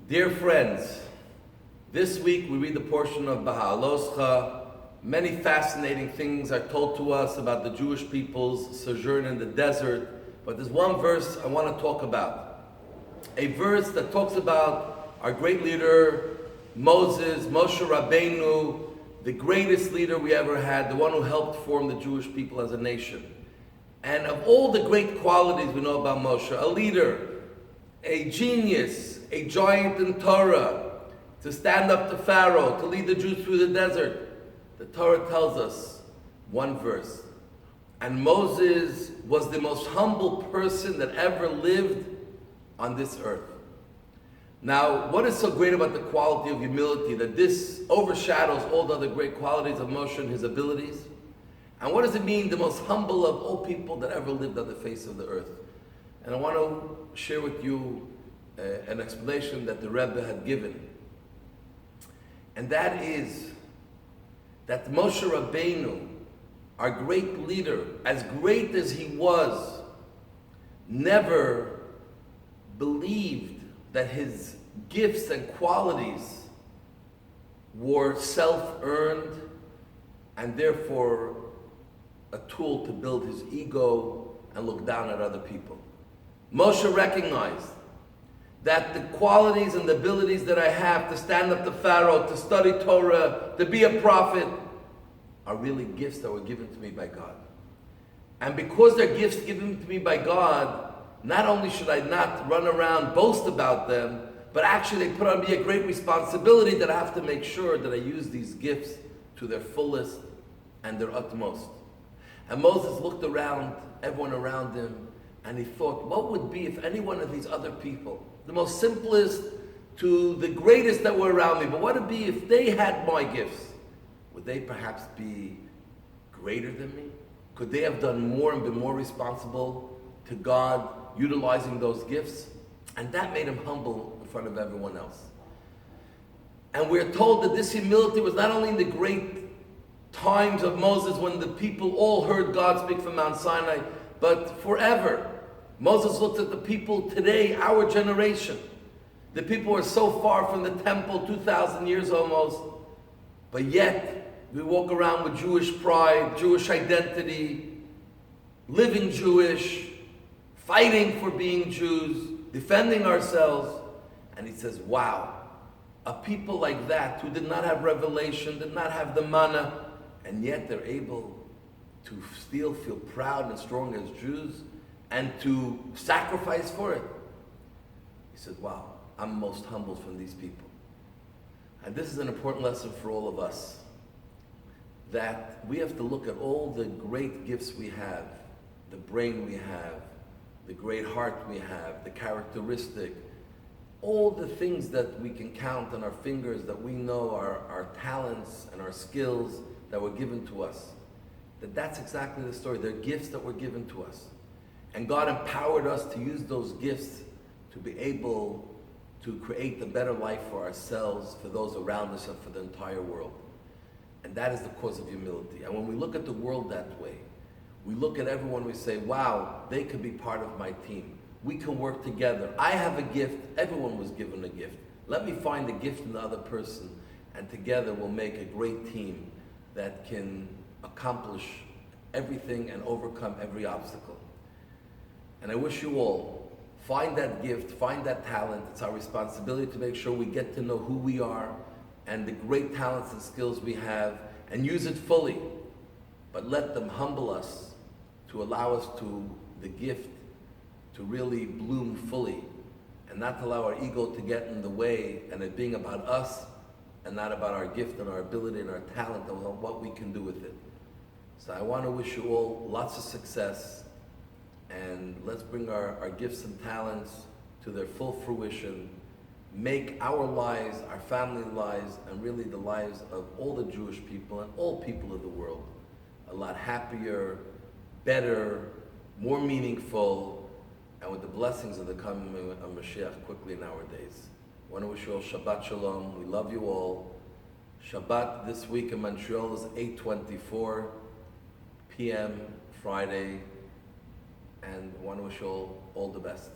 Dear friends, this week we read the portion of Behaalotecha. Many fascinating things are told to us about the Jewish people's sojourn in the desert, but there's one verse I want to talk about. A verse that talks about our great leader, Moses, Moshe Rabbeinu, the greatest leader we ever had, the one who helped form the Jewish people as a nation. And of all the great qualities we know about Moshe, a leader, a genius, a giant in Torah, to stand up to Pharaoh, to lead the Jews through the desert. The Torah tells us one verse. And Moses was the most humble person that ever lived on this earth. Now, what is so great about the quality of humility that this overshadows all the other great qualities of Moshe and his abilities? And what does it mean, the most humble of all people that ever lived on the face of the earth? And I want to share with you an explanation that the Rebbe had given. And that is that Moshe Rabbeinu, our great leader, as great as he was, never believed that his gifts and qualities were self-earned and therefore a tool to build his ego and look down at other people. Moshe recognized that the qualities and the abilities that I have to stand up to Pharaoh, to study Torah, to be a prophet, are really gifts that were given to me by God. And because they're gifts given to me by God, not only should I not run around, boast about them, but actually they put on me a great responsibility that I have to make sure that I use these gifts to their fullest and their utmost. And Moses looked around, everyone around him, and he thought, what would be if any one of these other people, the most simplest to the greatest that were around me, but what would it be if they had my gifts? Would they perhaps be greater than me? Could they have done more and been more responsible to God utilizing those gifts? And that made him humble in front of everyone else. And we're told that this humility was not only in the great times of Moses when the people all heard God speak from Mount Sinai, but forever. Moses looked at the people today, our generation. The people are so far from the temple, 2,000 years almost, but yet we walk around with Jewish pride, Jewish identity, living Jewish, fighting for being Jews, defending ourselves. And he says, wow, a people like that who did not have revelation, did not have the manna, and yet they're able to still feel proud and strong as Jews and to sacrifice for it. He said, wow, I'm most humbled from these people. And this is an important lesson for all of us, that we have to look at all the great gifts we have, the brain we have, the great heart we have, the characteristic, all the things that we can count on our fingers that we know are our talents and our skills that were given to us. That's exactly the story. They're gifts that were given to us. And God empowered us to use those gifts to be able to create a better life for ourselves, for those around us, and for the entire world. And that is the cause of humility. And when we look at the world that way, we look at everyone, we say, wow, they could be part of my team. We can work together. I have a gift. Everyone was given a gift. Let me find the gift in the other person, and together we'll make a great team that can accomplish everything and overcome every obstacle. And I wish you all, find that gift, find that talent. It's our responsibility to make sure we get to know who we are and the great talents and skills we have and use it fully. But let them humble us to allow us to the gift to really bloom fully and not to allow our ego to get in the way and it being about us and not about our gift and our ability and our talent and what we can do with it. So I want to wish you all lots of success, and let's bring our gifts and talents to their full fruition, make our lives, our family lives, and really the lives of all the Jewish people and all people of the world a lot happier, better, more meaningful, and with the blessings of the coming of Mashiach quickly in our days. I want to wish you all Shabbat Shalom. We love you all. Shabbat this week in Montreal is 8:24 p.m. Friday, and I want to wish you all the best.